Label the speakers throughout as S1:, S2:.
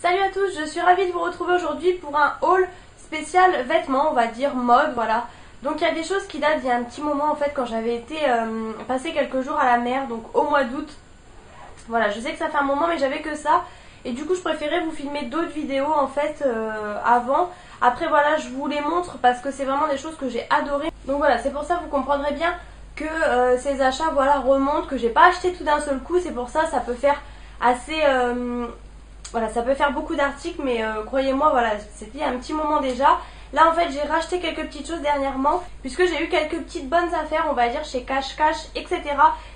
S1: Salut à tous, je suis ravie de vous retrouver aujourd'hui pour un haul spécial vêtements, on va dire mode, voilà. Donc il y a des choses qui datent d'il y a un petit moment en fait quand j'avais été passer quelques jours à la mer, donc au mois d'août. Voilà, je sais que ça fait un moment mais j'avais que ça. Et du coup je préférais vous filmer d'autres vidéos en fait avant. Après voilà, je vous les montre parce que c'est vraiment des choses que j'ai adorées. Donc voilà, c'est pour ça que vous comprendrez bien que ces achats voilà remontent, que j'ai pas acheté tout d'un seul coup. C'est pour ça, ça peut faire assez... voilà, ça peut faire beaucoup d'articles, mais croyez-moi, voilà, c'était il y a un petit moment déjà. Là, en fait, j'ai racheté quelques petites choses dernièrement, puisque j'ai eu quelques petites bonnes affaires, on va dire, chez Cash Cash, etc.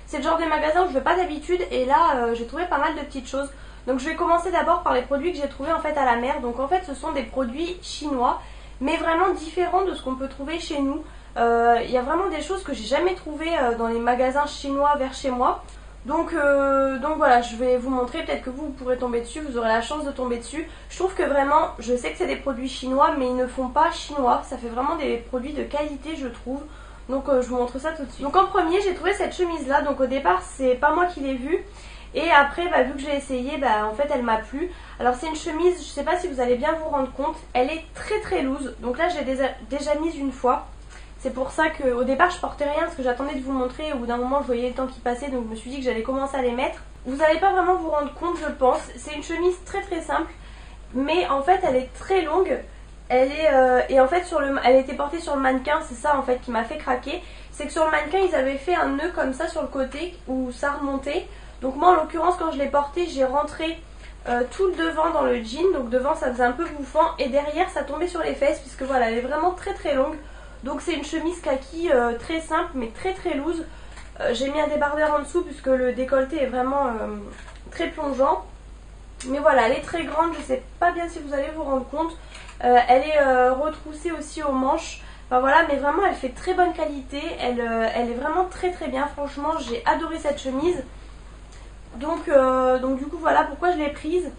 S1: C'est le genre de magasin où je vais pas d'habitude, et là, j'ai trouvé pas mal de petites choses. Donc, je vais commencer d'abord par les produits que j'ai trouvés en fait à la mer. Donc, en fait, ce sont des produits chinois, mais vraiment différents de ce qu'on peut trouver chez nous. Il y a vraiment des choses que j'ai jamais trouvées dans les magasins chinois vers chez moi. Donc voilà, je vais vous montrer, peut-être que vous pourrez tomber dessus, vous aurez la chance de tomber dessus. Je trouve que vraiment, je sais que c'est des produits chinois, mais ils ne font pas chinois. Ça fait vraiment des produits de qualité, je trouve. Donc je vous montre ça tout de suite. Donc en premier, j'ai trouvé cette chemise là. Donc au départ, c'est pas moi qui l'ai vue. Et après, vu que j'ai essayé, en fait elle m'a plu. Alors c'est une chemise, je sais pas si vous allez bien vous rendre compte, elle est très loose. Donc là, j'ai déjà mise une fois. C'est pour ça qu'au départ je portais rien parce que j'attendais de vous le montrer. Au bout d'un moment je voyais le temps qui passait, donc je me suis dit que j'allais commencer à les mettre. Vous n'allez pas vraiment vous rendre compte, je pense. C'est une chemise très simple, mais en fait elle est très longue. Elle est et en fait elle était portée sur le mannequin. C'est ça en fait qui m'a fait craquer. C'est que sur le mannequin ils avaient fait un nœud comme ça sur le côté où ça remontait. Donc moi en l'occurrence quand je l'ai portée, j'ai rentré tout le devant dans le jean. Donc devant ça faisait un peu bouffant et derrière ça tombait sur les fesses, puisque voilà, elle est vraiment très longue. Donc c'est une chemise kaki très simple mais très loose. J'ai mis un débardeur en dessous puisque le décolleté est vraiment très plongeant. Mais voilà, elle est très grande, je sais pas bien si vous allez vous rendre compte. Elle est retroussée aussi aux manches. Enfin voilà, mais vraiment elle fait très bonne qualité. Elle est vraiment très bien. Franchement, j'ai adoré cette chemise. Donc du coup voilà pourquoi je l'ai prise.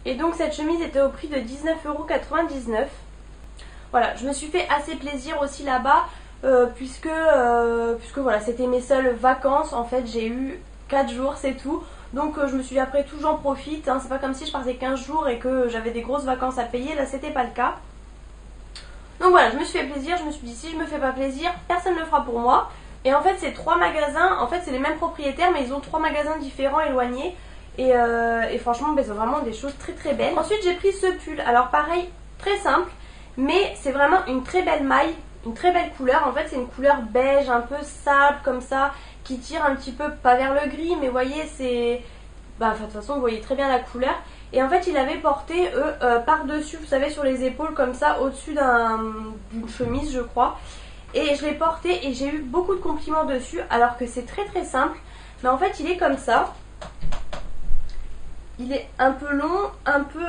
S1: Et donc cette chemise était au prix de 19,99 €. Voilà, je me suis fait assez plaisir aussi là-bas puisque voilà, c'était mes seules vacances. En fait, j'ai eu 4 jours, c'est tout. Donc je me suis dit après tout, j'en profite. Hein. C'est pas comme si je partais 15 jours et que j'avais des grosses vacances à payer. Là, c'était pas le cas. Donc voilà, je me suis fait plaisir. Je me suis dit si je me fais pas plaisir, personne ne le fera pour moi. Et en fait, c'est 3 magasins. En fait, c'est les mêmes propriétaires, mais ils ont 3 magasins différents, éloignés. Et franchement, c'est vraiment des choses très belles. Ensuite, j'ai pris ce pull. Alors pareil, très simple. Mais c'est vraiment une très belle maille, une très belle couleur. En fait c'est une couleur beige, un peu sable comme ça, qui tire un petit peu, pas vers le gris, mais vous voyez c'est... de toute façon vous voyez très bien la couleur. Et en fait il avait porté par-dessus, vous savez, sur les épaules comme ça, au-dessus d'une chemise je crois. Et je l'ai porté et j'ai eu beaucoup de compliments dessus, alors que c'est très simple. Mais en fait il est comme ça. Il est un peu long, un peu...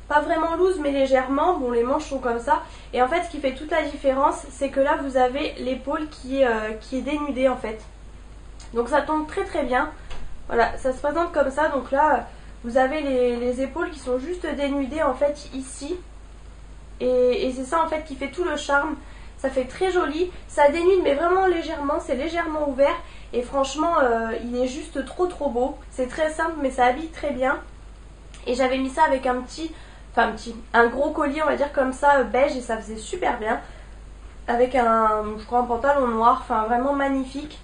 S1: pas vraiment loose mais légèrement. Bon, les manches sont comme ça. Et en fait ce qui fait toute la différence, c'est que là vous avez l'épaule qui est dénudée en fait. Donc ça tombe très bien. Voilà, ça se présente comme ça. Donc là vous avez les épaules qui sont juste dénudées en fait ici. Et c'est ça en fait qui fait tout le charme. Ça fait très joli. Ça dénude mais vraiment légèrement. C'est légèrement ouvert. Et franchement il est juste trop beau. C'est très simple mais ça habille très bien. Et j'avais mis ça avec un gros collier on va dire comme ça beige, et ça faisait super bien. Avec je crois un pantalon noir, enfin vraiment magnifique.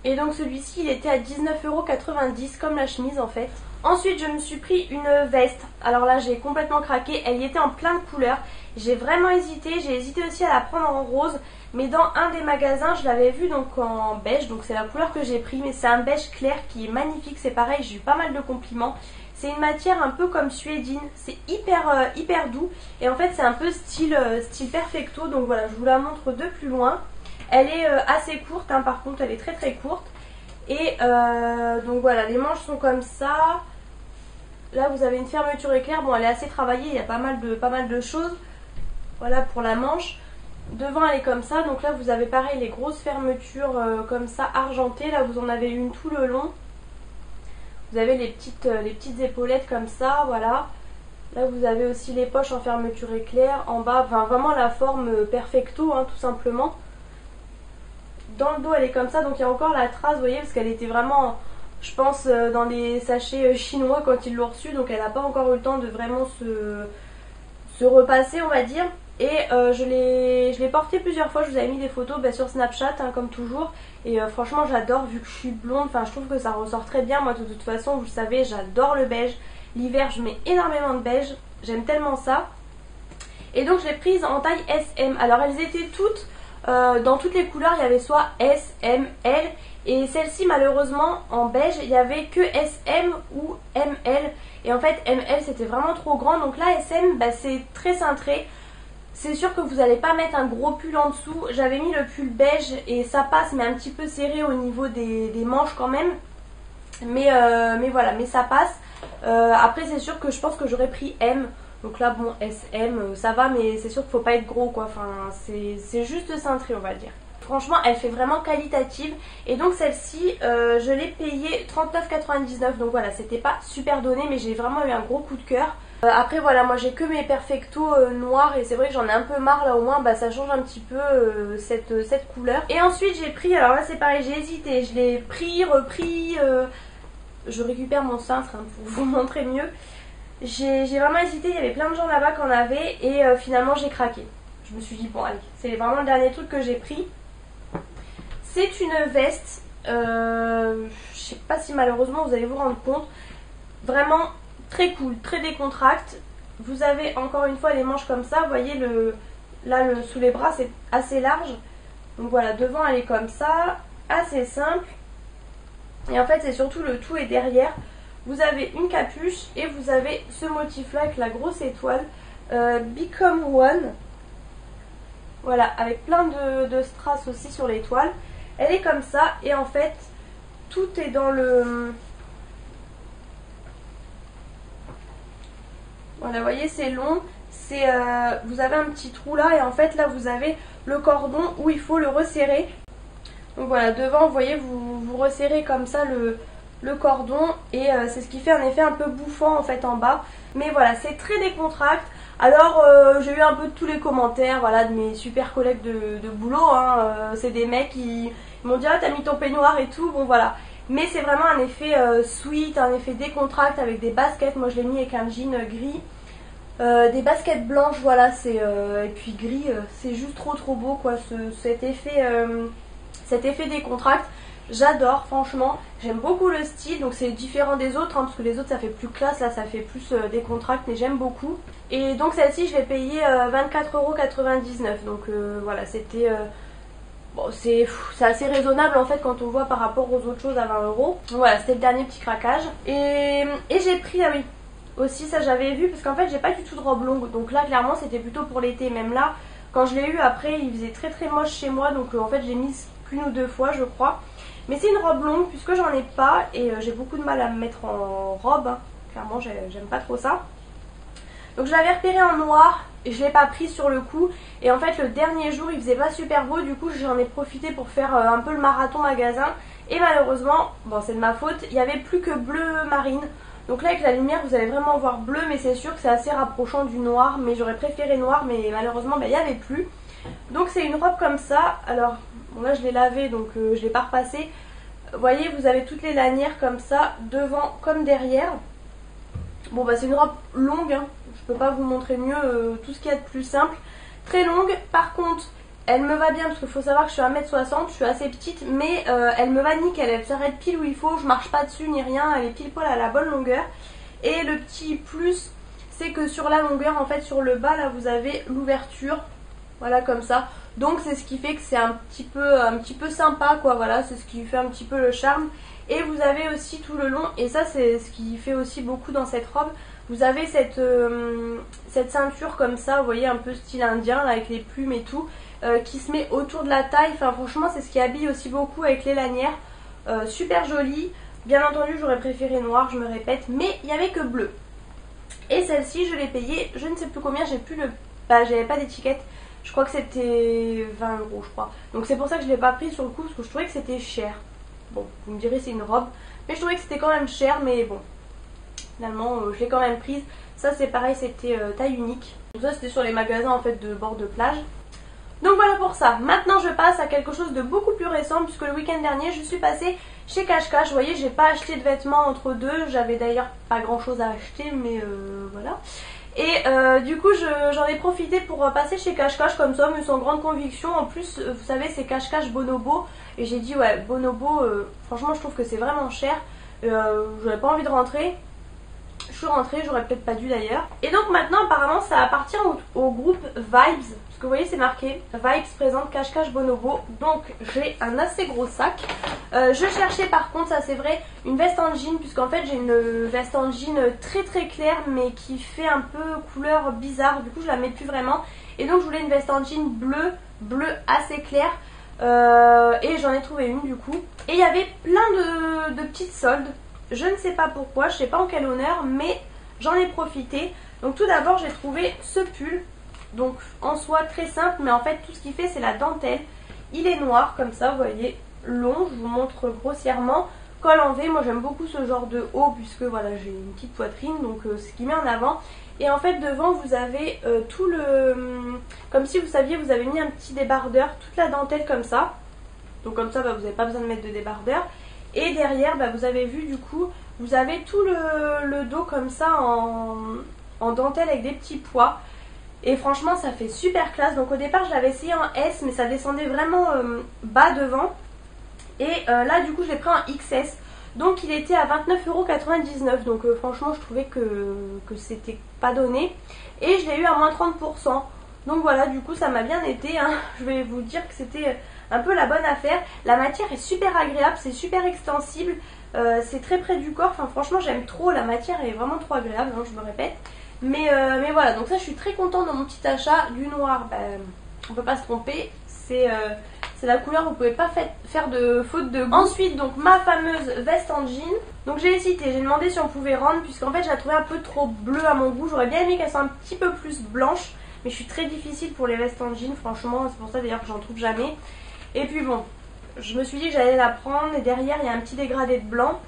S1: Et donc celui-ci il était à 19,90 € comme la chemise en fait. Ensuite je me suis pris une veste. Alors là j'ai complètement craqué, elle y était en plein de couleurs. J'ai vraiment hésité, j'ai hésité aussi à la prendre en rose. Mais dans un des magasins je l'avais vue donc en beige, donc c'est la couleur que j'ai pris. Mais c'est un beige clair qui est magnifique, c'est pareil, j'ai eu pas mal de compliments. C'est une matière un peu comme suédine, c'est hyper doux. Et en fait c'est un peu style perfecto, donc voilà, je vous la montre de plus loin. Elle est assez courte, hein, par contre elle est très courte. Et donc voilà, les manches sont comme ça. Là vous avez une fermeture éclair, bon elle est assez travaillée, il y a pas mal de choses. Voilà pour la manche. Devant elle est comme ça, donc là vous avez pareil les grosses fermetures comme ça argentées. Là vous en avez une tout le long. Vous avez les petites épaulettes comme ça, voilà. Là vous avez aussi les poches en fermeture éclair. En bas, enfin vraiment la forme perfecto, hein, tout simplement. Dans le dos elle est comme ça, donc il y a encore la trace, vous voyez, parce qu'elle était vraiment... je pense, dans des sachets chinois quand ils l'ont reçu. Donc elle n'a pas encore eu le temps de vraiment se repasser, on va dire. Et je l'ai porté plusieurs fois, je vous avais mis des photos sur Snapchat hein, comme toujours. Et franchement j'adore, vu que je suis blonde, enfin je trouve que ça ressort très bien. Moi de toute façon vous le savez, j'adore le beige. L'hiver je mets énormément de beige, j'aime tellement ça. Et donc je l'ai prise en taille SM. Alors elles étaient toutes, dans toutes les couleurs, il y avait soit S, M, L. Et celle-ci malheureusement en beige, il n'y avait que SM ou ML. Et en fait ML c'était vraiment trop grand. Donc là SM c'est très cintré. C'est sûr que vous n'allez pas mettre un gros pull en dessous. J'avais mis le pull beige et ça passe, mais un petit peu serré au niveau des manches quand même. Mais voilà, mais ça passe. Après c'est sûr que je pense que j'aurais pris M. Donc là bon, SM ça va, mais c'est sûr qu'il ne faut pas être gros quoi. Enfin c'est juste cintré on va dire. Franchement elle fait vraiment qualitative. Et donc celle-ci je l'ai payée 39,99. Donc voilà, c'était pas super donné, mais j'ai vraiment eu un gros coup de cœur. Après voilà, moi j'ai que mes perfectos noirs et c'est vrai que j'en ai un peu marre là, au moins ça change un petit peu cette couleur. Et ensuite j'ai pris, alors là c'est pareil, j'ai hésité, je l'ai pris, repris, je récupère mon cintre hein, pour vous montrer mieux. J'ai vraiment hésité, il y avait plein de gens là-bas qui en avaient et finalement j'ai craqué. Je me suis dit bon allez, c'est vraiment le dernier truc que j'ai pris. C'est une veste, je sais pas si malheureusement vous allez vous rendre compte, vraiment très cool, très décontracte. Vous avez encore une fois les manches comme ça, vous voyez là sous les bras c'est assez large. Donc voilà, devant elle est comme ça, assez simple. Et en fait c'est surtout le tout est derrière. Vous avez une capuche et vous avez ce motif là avec la grosse étoile, Become One. Voilà, avec plein de strass aussi sur l'étoile. Elle est comme ça et en fait tout est dans le... Voilà, vous voyez c'est long, vous avez un petit trou là et en fait là vous avez le cordon où il faut le resserrer. Donc voilà, devant vous voyez vous resserrez comme ça le cordon et c'est ce qui fait un effet un peu bouffant en fait en bas. Mais voilà, c'est très décontracte. Alors j'ai eu un peu de tous les commentaires voilà, de mes super collègues de boulot hein. C'est des mecs qui m'ont dit ah t'as mis ton peignoir et tout, bon voilà. Mais c'est vraiment un effet sweet, un effet décontracte avec des baskets. Moi je l'ai mis avec un jean gris, des baskets blanches, voilà, et puis gris, c'est juste trop beau quoi, cet effet décontracte. J'adore franchement, j'aime beaucoup le style, donc c'est différent des autres hein, parce que les autres ça fait plus classe, là ça fait plus décontracte, mais j'aime beaucoup. Et donc celle-ci je l'ai payée 24,99 €, donc voilà, c'était... Bon, c'est assez raisonnable en fait quand on voit par rapport aux autres choses à 20 €. Voilà, c'était le dernier petit craquage. Et j'ai pris, ah oui, aussi ça j'avais vu parce qu'en fait j'ai pas du tout de robe longue. Donc là clairement c'était plutôt pour l'été. Même là, quand je l'ai eu après il faisait très moche chez moi. Donc en fait j'ai mise qu'une ou deux fois je crois. Mais c'est une robe longue puisque j'en ai pas et j'ai beaucoup de mal à me mettre en robe. Hein. Clairement j'aime pas trop ça. Donc je l'avais repéré en noir et je l'ai pas pris sur le coup. Et en fait le dernier jour il faisait pas super beau, du coup j'en ai profité pour faire un peu le marathon magasin. Et malheureusement, bon c'est de ma faute, il n'y avait plus que bleu marine. Donc là avec la lumière vous allez vraiment voir bleu, mais c'est sûr que c'est assez rapprochant du noir. Mais j'aurais préféré noir, mais malheureusement il n'y avait plus. Donc c'est une robe comme ça. Alors bon, là je l'ai lavé donc je l'ai pas repassé. Vous voyez vous avez toutes les lanières comme ça, devant comme derrière. Bon bah c'est une robe longue hein. Je peux pas vous montrer mieux tout ce qu'il y a de plus simple. Très longue, par contre elle me va bien parce qu'il faut savoir que je suis 1m60, je suis assez petite, mais elle me va nickel, elle s'arrête pile où il faut, je marche pas dessus ni rien, elle est pile poil à la bonne longueur. Et le petit plus c'est que sur la longueur en fait sur le bas là vous avez l'ouverture, voilà comme ça. Donc c'est ce qui fait que c'est un petit peu sympa quoi, voilà, c'est ce qui fait un petit peu le charme. Et vous avez aussi tout le long, et ça c'est ce qui fait aussi beaucoup dans cette robe, vous avez cette ceinture comme ça, vous voyez un peu style indien là, avec les plumes et tout, qui se met autour de la taille. Enfin franchement c'est ce qui habille aussi beaucoup avec les lanières, super joli. Bien entendu j'aurais préféré noir, je me répète, mais il n'y avait que bleu. Et celle-ci je l'ai payée, je ne sais plus combien, j'ai plus le... Bah j'avais pas d'étiquette, je crois que c'était 20 € je crois. Donc c'est pour ça que je ne l'ai pas pris sur le coup, parce que je trouvais que c'était cher. Bon, vous me direz c'est une robe, mais je trouvais que c'était quand même cher, mais bon, finalement je l'ai quand même prise. Ça c'est pareil, c'était taille unique. Donc ça c'était sur les magasins en fait de bord de plage. Donc voilà pour ça. Maintenant je passe à quelque chose de beaucoup plus récent puisque le week-end dernier je suis passée chez Cash Cash. Vous voyez, j'ai pas acheté de vêtements entre deux. J'avais d'ailleurs pas grand chose à acheter, mais voilà. Et du coup j'en ai profité pour passer chez Cash Cash comme ça, mais sans grande conviction. En plus vous savez c'est Cash Cash Bonobo. Et j'ai dit ouais Bonobo, franchement je trouve que c'est vraiment cher. J'avais pas envie de rentrer. Je suis rentrée, j'aurais peut-être pas dû d'ailleurs. Et donc maintenant apparemment ça appartient au groupe Vibes. Parce que vous voyez c'est marqué Vibes présente Cash Cash Bonobo. Donc j'ai un assez gros sac. Je cherchais par contre, ça c'est vrai, une veste en jean. Puisqu'en fait j'ai une veste en jean très très claire mais qui fait un peu couleur bizarre. Du coup je la mets plus vraiment. Et donc je voulais une veste en jean bleu assez clair. Et j'en ai trouvé une du coup. Et il y avait plein de petites soldes. Je ne sais pas pourquoi, je sais pas en quel honneur, mais j'en ai profité. Donc tout d'abord j'ai trouvé ce pull. Donc en soi très simple, mais en fait tout ce qu'il fait c'est la dentelle. Il est noir comme ça, vous voyez, long, je vous montre grossièrement. Col en V, moi j'aime beaucoup ce genre de haut puisque voilà j'ai une petite poitrine, donc ce qui met en avant. Et en fait devant vous avez tout le... Comme si vous saviez, vous avez mis un petit débardeur, toute la dentelle comme ça. Donc comme ça bah, vous n'avez pas besoin de mettre de débardeur. Et derrière, bah, vous avez vu du coup, vous avez tout le dos comme ça en dentelle avec des petits pois. Et franchement, ça fait super classe. Donc au départ, je l'avais essayé en S, mais ça descendait vraiment bas devant. Et là, du coup, je l'ai pris en XS. Donc il était à 29,99 €. Donc franchement, je trouvais que c'était pas donné. Et je l'ai eu à moins 30%. Donc voilà, du coup, ça m'a bien été. Hein. Je vais vous dire que c'était... un peu la bonne affaire. La matière est super agréable, c'est super extensible, c'est très près du corps. Enfin franchement j'aime trop, la matière est vraiment trop agréable, hein, je me répète. Mais voilà, donc ça je suis très contente de mon petit achat. Du noir, ben, on peut pas se tromper, c'est la couleur, vous pouvez pas faire de faute de goût. Ensuite donc ma fameuse veste en jean. Donc j'ai hésité, j'ai demandé si on pouvait rendre puisqu'en fait je la trouvais un peu trop bleue à mon goût. J'aurais bien aimé qu'elle soit un petit peu plus blanche, mais je suis très difficile pour les vestes en jean franchement, c'est pour ça d'ailleurs que j'en trouve jamais. Et puis bon, je me suis dit que j'allais la prendre et derrière il y a un petit dégradé de blanc.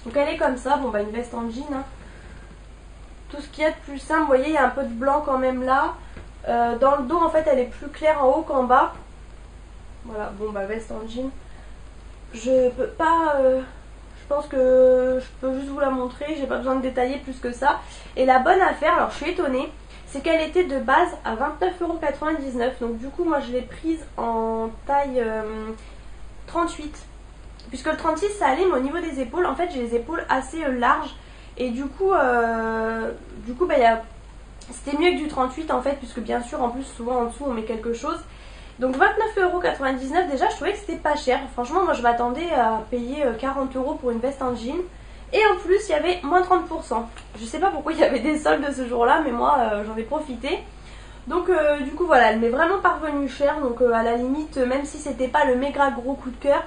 S1: Donc elle est comme ça, bon bah une veste en jean. Hein. Tout ce qu'il y a de plus simple, vous voyez il y a un peu de blanc quand même là. Dans le dos en fait elle est plus claire en haut qu'en bas. Voilà, bon bah veste en jean. Je peux pas... je pense que je peux juste vous la montrer, j'ai pas besoin de détailler plus que ça. Et la bonne affaire, alors je suis étonnée, c'est qu'elle était de base à 29,99 €. Donc du coup moi je l'ai prise en taille 38. Puisque le 36 ça allait, mais au niveau des épaules, en fait j'ai les épaules assez larges. Et du coup bah, c'était mieux que du 38 en fait, puisque bien sûr en plus souvent en dessous on met quelque chose. Donc 29,99 € déjà, je trouvais que c'était pas cher. Franchement moi je m'attendais à payer 40 € pour une veste en jean. Et en plus il y avait moins 30%. Je sais pas pourquoi il y avait des soldes ce jour là, mais moi j'en ai profité. Donc du coup voilà, elle m'est vraiment parvenue chère. Donc à la limite, même si c'était pas le méga gros coup de cœur,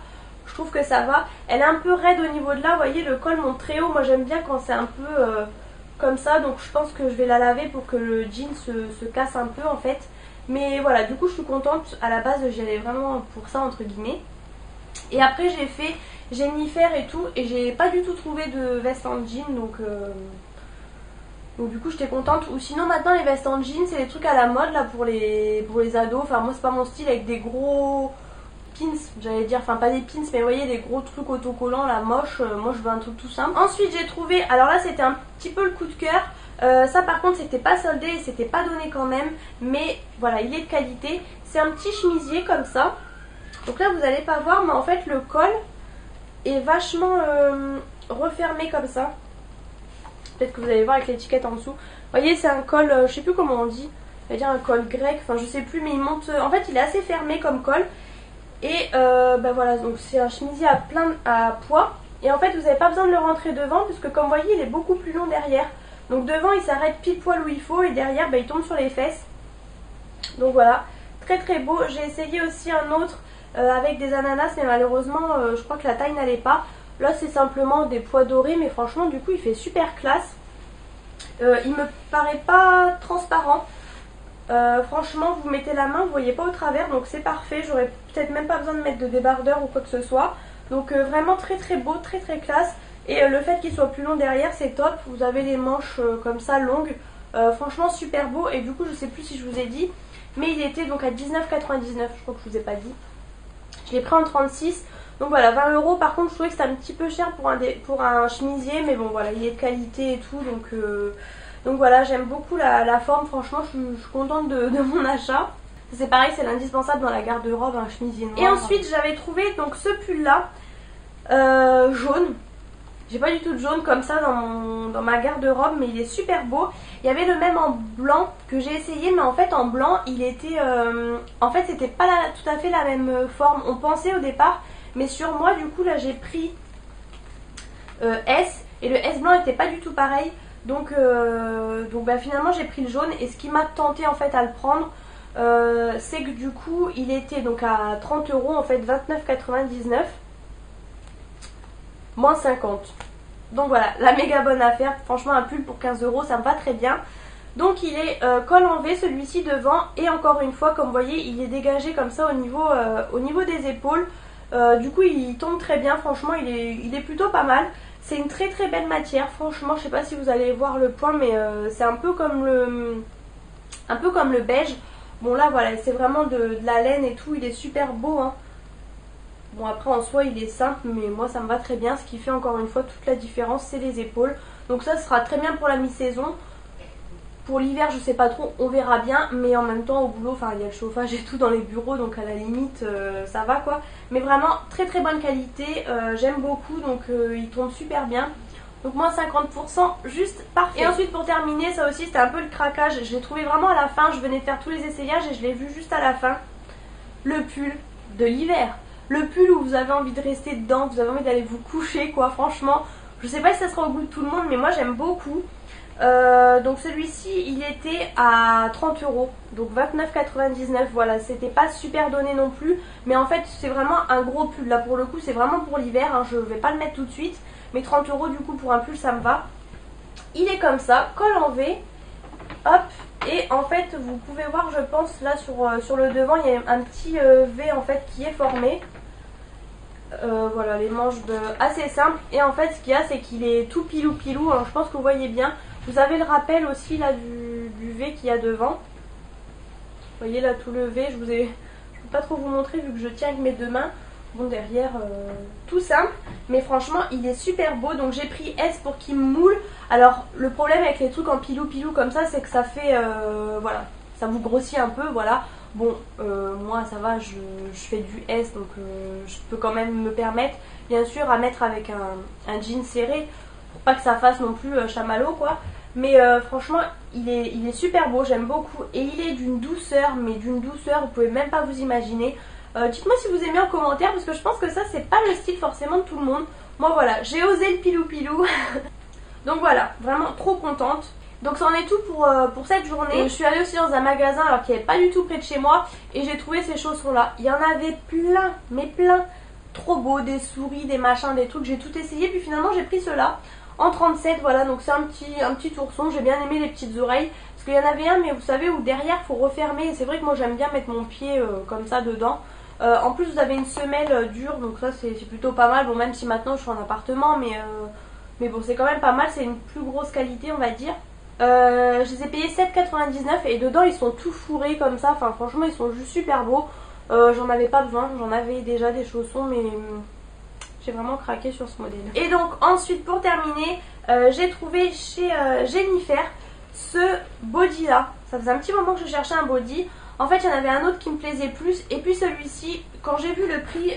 S1: je trouve que ça va. Elle est un peu raide au niveau de là, vous voyez le col monte très haut. Moi j'aime bien quand c'est un peu comme ça. Donc je pense que je vais la laver pour que le jean se casse un peu en fait. Mais voilà, du coup je suis contente. À la base j'y allais vraiment pour ça entre guillemets. Et après j'ai fait Jennifer et tout, et j'ai pas du tout trouvé de veste en jean, donc du coup j'étais contente. Ou sinon maintenant les vestes en jean c'est des trucs à la mode là pour les ados. Enfin moi c'est pas mon style, avec des gros pins, j'allais dire, enfin pas des pins mais vous voyez des gros trucs autocollants là moche. Moi je veux un truc tout simple. Ensuite j'ai trouvé, alors là c'était un petit peu le coup de cœur. Ça par contre c'était pas soldé et c'était pas donné quand même, mais voilà il est de qualité. C'est un petit chemisier comme ça. Donc là vous allez pas voir, mais en fait le col est vachement refermé comme ça. Peut-être que vous allez voir avec l'étiquette en dessous. Vous voyez c'est un col, je sais plus comment on dit, on va dire un col grec, enfin je sais plus, mais il monte, en fait il est assez fermé comme col. Et bah voilà, donc c'est un chemisier à pois. Et en fait vous n'avez pas besoin de le rentrer devant, puisque comme vous voyez il est beaucoup plus long derrière. Donc devant il s'arrête pile poil où il faut, et derrière bah, il tombe sur les fesses. Donc voilà, très très beau. J'ai essayé aussi un autre avec des ananas, mais malheureusement je crois que la taille n'allait pas. Là c'est simplement des pois dorés, mais franchement du coup il fait super classe. Il me paraît pas transparent. Franchement vous mettez la main, vous voyez pas au travers, donc c'est parfait. J'aurais peut-être même pas besoin de mettre de débardeur ou quoi que ce soit. Donc vraiment très très beau, très très classe. Et le fait qu'il soit plus long derrière c'est top. Vous avez les manches comme ça longues. Franchement super beau. Et du coup je sais plus si je vous ai dit, mais il était donc à 19,99 €, je crois que je vous ai pas dit. Je l'ai pris en 36, donc voilà, 20 €. Par contre je trouvais que c'était un petit peu cher pour un chemisier, mais bon voilà, il est de qualité et tout, donc voilà, j'aime beaucoup la forme, franchement je suis contente de mon achat. C'est pareil, c'est l'indispensable dans la garde-robe, un chemisier noir. Et ensuite j'avais trouvé donc ce pull là, jaune. J'ai pas du tout de jaune comme ça dans ma garde-robe, mais il est super beau. Il y avait le même en blanc que j'ai essayé, mais en fait en blanc il était... en fait c'était pas tout à fait la même forme. On pensait au départ, mais sur moi du coup là j'ai pris S, et le S blanc était pas du tout pareil. Donc bah, finalement j'ai pris le jaune, et ce qui m'a tenté en fait à le prendre, c'est que du coup il était donc à 30 € en fait, 29,99 €. Moins 50. Donc voilà, la méga bonne affaire. Franchement un pull pour 15 € ça me va très bien. Donc il est col en V celui-ci devant, et encore une fois comme vous voyez il est dégagé comme ça au niveau des épaules. Du coup il tombe très bien, franchement il est plutôt pas mal. C'est une très très belle matière, franchement je sais pas si vous allez voir le point, mais c'est un peu comme le beige. Bon là voilà, c'est vraiment de la laine et tout, il est super beau hein. Bon après en soi il est simple, mais moi ça me va très bien. Ce qui fait encore une fois toute la différence, c'est les épaules. Donc ça sera très bien pour la mi-saison. Pour l'hiver je sais pas trop, on verra bien. Mais en même temps au boulot, enfin il y a le chauffage et tout dans les bureaux, donc à la limite ça va quoi. Mais vraiment très très bonne qualité, j'aime beaucoup, donc il tombe super bien. Donc moins 50%, juste parfait. Et ensuite pour terminer, ça aussi c'était un peu le craquage. Je l'ai trouvé vraiment à la fin, je venais de faire tous les essayages et je l'ai vu juste à la fin. Le pull de l'hiver. Le pull où vous avez envie de rester dedans, vous avez envie d'aller vous coucher quoi, franchement. Je sais pas si ça sera au goût de tout le monde, mais moi j'aime beaucoup. Donc celui-ci il était à 30 €, donc 29,99 €. Voilà, c'était pas super donné non plus, mais en fait c'est vraiment un gros pull. Là pour le coup c'est vraiment pour l'hiver hein. Je vais pas le mettre tout de suite, mais 30 € du coup pour un pull ça me va. Il est comme ça, col en V, hop. Et en fait vous pouvez voir, je pense là sur le devant il y a un petit V en fait qui est formé. Voilà, les manches assez simples, et en fait ce qu'il y a c'est qu'il est tout pilou pilou, alors je pense que vous voyez bien. Vous avez le rappel aussi là du V qu'il y a devant. Vous voyez là tout le V, je peux pas trop vous montrer vu que je tiens avec mes deux mains. Bon derrière tout simple, mais franchement il est super beau. Donc j'ai pris S pour qu'il me moule. Alors le problème avec les trucs en pilou pilou comme ça, c'est que ça fait voilà, ça vous grossit un peu, voilà. Bon moi ça va, je fais du S, donc je peux quand même me permettre, bien sûr, à mettre avec un jean serré pour pas que ça fasse non plus chamallow quoi. Mais franchement il est super beau, j'aime beaucoup, et il est d'une douceur, mais d'une douceur vous pouvez même pas vous imaginer. Dites-moi si vous aimez en commentaire, parce que je pense que ça c'est pas le style forcément de tout le monde. Moi voilà, j'ai osé le pilou pilou. Donc voilà, vraiment trop contente. Donc ça en est tout pour cette journée. Je suis allée aussi dans un magasin alors qu'il n'y avait pas du tout près de chez moi, et j'ai trouvé ces chaussons là. Il y en avait plein, mais plein. Trop beau, des souris, des machins, des trucs. J'ai tout essayé, puis finalement j'ai pris ceux-là en 37. Voilà, donc c'est un petit ourson. J'ai bien aimé les petites oreilles, parce qu'il y en avait un, mais vous savez, où derrière faut refermer. Et c'est vrai que moi j'aime bien mettre mon pied comme ça dedans. En plus vous avez une semelle dure, donc ça c'est plutôt pas mal. Bon, même si maintenant je suis en appartement, mais bon c'est quand même pas mal. C'est une plus grosse qualité on va dire. Je les ai payés 7,99 € et dedans ils sont tout fourrés comme ça. Enfin franchement ils sont juste super beaux. J'en avais pas besoin, j'en avais déjà des chaussons, mais j'ai vraiment craqué sur ce modèle. Et donc ensuite pour terminer, j'ai trouvé chez Jennifer ce body là. Ça faisait un petit moment que je cherchais un body. En fait il y en avait un autre qui me plaisait plus, et puis celui-ci, quand j'ai vu le prix,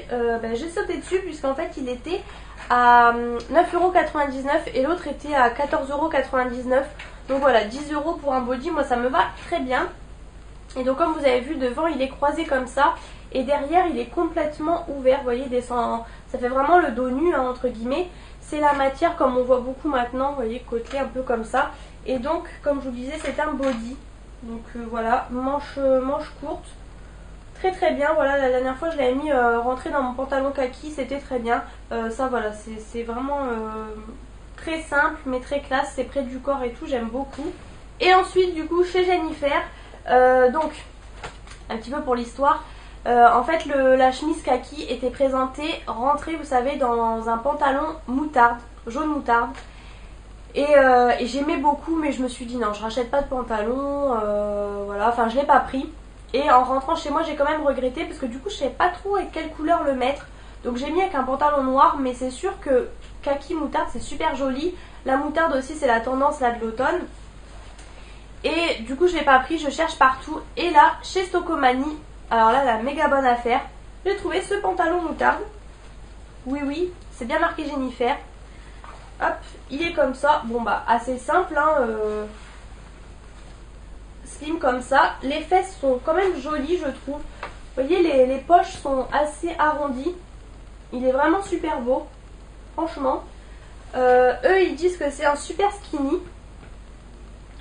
S1: j'ai sauté dessus, puisqu'en fait il était à 9,99 € et l'autre était à 14,99 €. Donc voilà, 10 € pour un body, moi ça me va très bien. Et donc comme vous avez vu, devant il est croisé comme ça, et derrière il est complètement ouvert. Vous voyez, ça fait vraiment le dos nu hein, entre guillemets. C'est la matière comme on voit beaucoup maintenant, vous voyez, côtelé un peu comme ça. Et donc comme je vous disais, c'est un body. Donc voilà, manche courte, très très bien. Voilà, la dernière fois je l'avais mis rentré dans mon pantalon kaki, c'était très bien. Ça voilà, c'est vraiment très simple mais très classe, c'est près du corps et tout, j'aime beaucoup. Et ensuite du coup chez Jennifer, donc un petit peu pour l'histoire, en fait la chemise kaki était présentée rentrée, vous savez, dans un pantalon moutarde, jaune moutarde. Et j'aimais beaucoup, mais je me suis dit non, je rachète pas de pantalon, voilà, enfin je l'ai pas pris. Et en rentrant chez moi j'ai quand même regretté parce que du coup je savais pas trop avec quelle couleur le mettre. Donc j'ai mis avec un pantalon noir, mais c'est sûr que kaki moutarde c'est super joli. La moutarde aussi c'est la tendance là de l'automne. Et du coup je l'ai pas pris, je cherche partout. Et là chez Stocomanie, alors là la méga bonne affaire, j'ai trouvé ce pantalon moutarde. Oui oui, c'est bien marqué Jennifer. Hop, il est comme ça. Bon bah assez simple hein, slim comme ça. Les fesses sont quand même jolies je trouve. Vous voyez les poches sont assez arrondies. Il est vraiment super beau. Franchement. Eux ils disent que c'est un super skinny.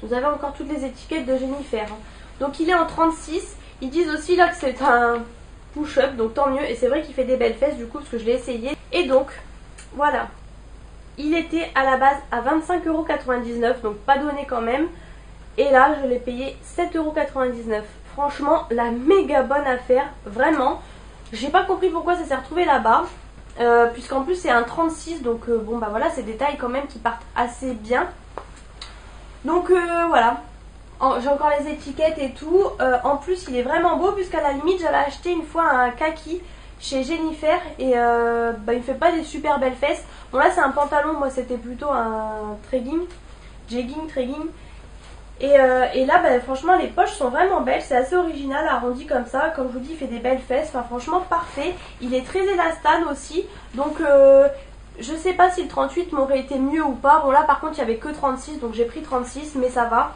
S1: Vous avez encore toutes les étiquettes de Jennifer. Donc il est en 36. Ils disent aussi là que c'est un push-up, donc tant mieux. Et c'est vrai qu'il fait des belles fesses du coup parce que je l'ai essayé. Et donc voilà. Il était à la base à 25,99€, donc pas donné quand même. Et là je l'ai payé 7,99€. Franchement la méga bonne affaire. Vraiment. J'ai pas compris pourquoi ça s'est retrouvé là-bas. Puisqu'en plus c'est un 36. Donc bon bah voilà, c'est des tailles quand même qui partent assez bien. Donc voilà, j'ai encore les étiquettes et tout. En plus il est vraiment beau puisqu'à la limite j'avais acheté une fois un kaki chez Jennifer et bah, il me fait pas des super belles fesses. Bon là c'est un pantalon, moi c'était plutôt un jegging. Et là bah, franchement les poches sont vraiment belles, c'est assez original, arrondi comme ça. Comme je vous dis il fait des belles fesses, enfin franchement parfait. Il est très élastane aussi, donc je sais pas si le 38 m'aurait été mieux ou pas. Bon là par contre il n'y avait que 36 donc j'ai pris 36 mais ça va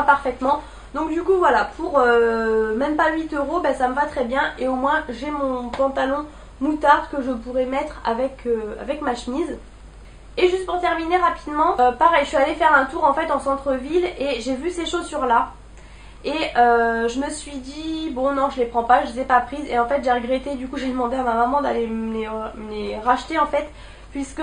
S1: parfaitement. Donc du coup voilà, pour même pas 8€, ben, ça me va très bien. Et au moins j'ai mon pantalon moutarde que je pourrais mettre avec ma chemise. Et juste pour terminer rapidement, pareil je suis allée faire un tour en fait en centre-ville et j'ai vu ces chaussures là. Et je me suis dit bon non je les prends pas, je les ai pas prises. Et en fait j'ai regretté, du coup j'ai demandé à ma maman d'aller me les racheter en fait. Puisque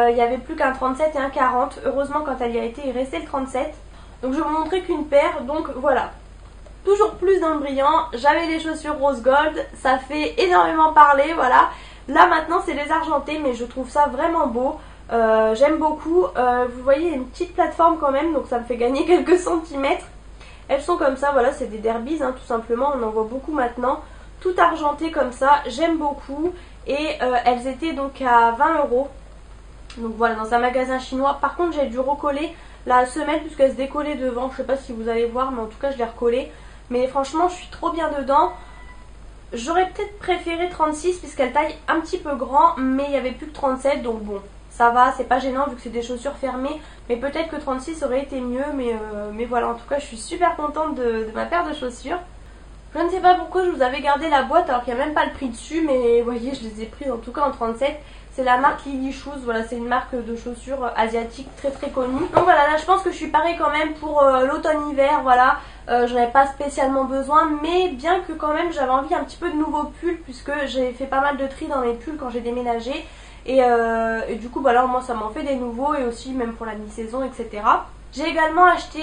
S1: il n'y avait plus qu'un 37 et un 40. Heureusement quand elle y a été il restait le 37. Donc je vais vous montrer qu'une paire, donc voilà. Toujours plus dans le brillant, j'avais les chaussures rose gold, ça fait énormément parler, voilà. Là maintenant c'est les argentés mais je trouve ça vraiment beau. J'aime beaucoup, vous voyez une petite plateforme quand même donc ça me fait gagner quelques centimètres. Elles sont comme ça, voilà, c'est des derbies hein, tout simplement, on en voit beaucoup maintenant. Tout argenté comme ça, j'aime beaucoup. Et elles étaient donc à 20€. Donc voilà, dans un magasin chinois. Par contre j'ai dû recoller la semelle puisqu'elle se décollait devant. Je sais pas si vous allez voir mais en tout cas je l'ai recollée. Mais franchement je suis trop bien dedans. J'aurais peut-être préféré 36 puisqu'elle taille un petit peu grand. Mais il n'y avait plus que 37 donc bon. Ça va, c'est pas gênant vu que c'est des chaussures fermées. Mais peut-être que 36 aurait été mieux. Mais voilà, en tout cas je suis super contente de ma paire de chaussures. Je ne sais pas pourquoi je vous avais gardé la boîte alors qu'il n'y a même pas le prix dessus. Mais vous voyez, je les ai prises en tout cas en 37. C'est la marque Lily Shoes. Voilà, c'est une marque de chaussures asiatique très très connue. Donc voilà, là je pense que je suis parée quand même pour l'automne-hiver. Voilà, j'en avais pas spécialement besoin. Mais bien que quand même j'avais envie un petit peu de nouveaux pulls. Puisque j'ai fait pas mal de tri dans mes pulls quand j'ai déménagé. Et du coup voilà, moi ça m'en fait des nouveaux. Et aussi même pour la mi-saison etc. J'ai également acheté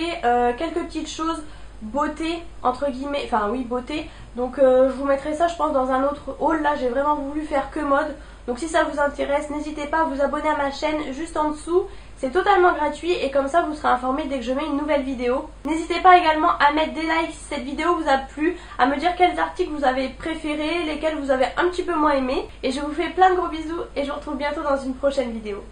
S1: quelques petites choses beauté entre guillemets, enfin oui beauté. Donc je vous mettrai ça je pense dans un autre haul. Là j'ai vraiment voulu faire que mode. Donc si ça vous intéresse, n'hésitez pas à vous abonner à ma chaîne juste en dessous. C'est totalement gratuit et comme ça vous serez informé dès que je mets une nouvelle vidéo. N'hésitez pas également à mettre des likes si cette vidéo vous a plu, à me dire quels articles vous avez préférés, lesquels vous avez un petit peu moins aimé. Et je vous fais plein de gros bisous et je vous retrouve bientôt dans une prochaine vidéo.